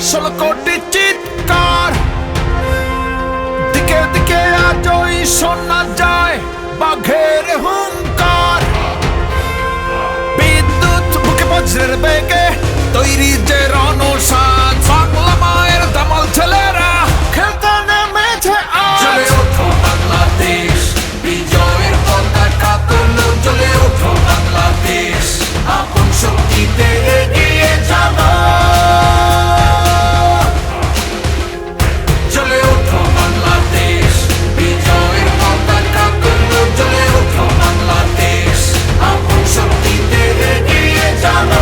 16 কোটি চিৎকার, দিকে দিকে আজই শোনা যায় বাঘের হুঙ্কার। বিদ্যুৎ বুকে বজ্রের বেগে তৈরি যে রণসাজ, বাংলা মায়ের দামাল ছেলেরা খেলতে নেমেছে আজ। জ্বলে ওঠো বাংলাদেশ, বিজয়ের পতাকা তুলো, জ্বলে ওঠো বাংলাদেশ, আপন শক্তিতে এগিয়ে যাবো। জ্বলে ওঠো বাংলাদেশ, বিজয়ের পতাকা তুলো, জ্বলে ওঠো বাংলাদেশ, আপন শক্তিতে এগিয়ে যাবো।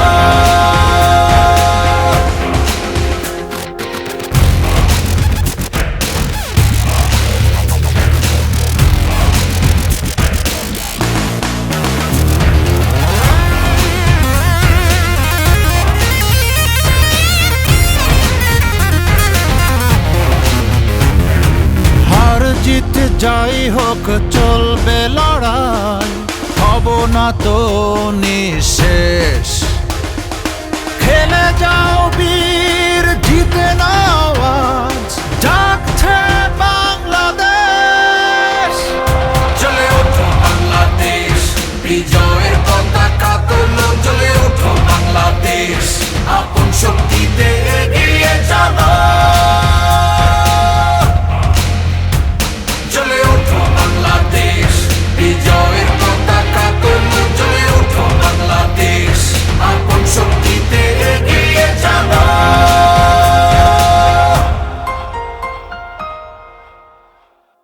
জিতে যাই হোক চলবে লড়াই, হব না তো নিঃশেষ। খেলে যাও বীর, জিতে না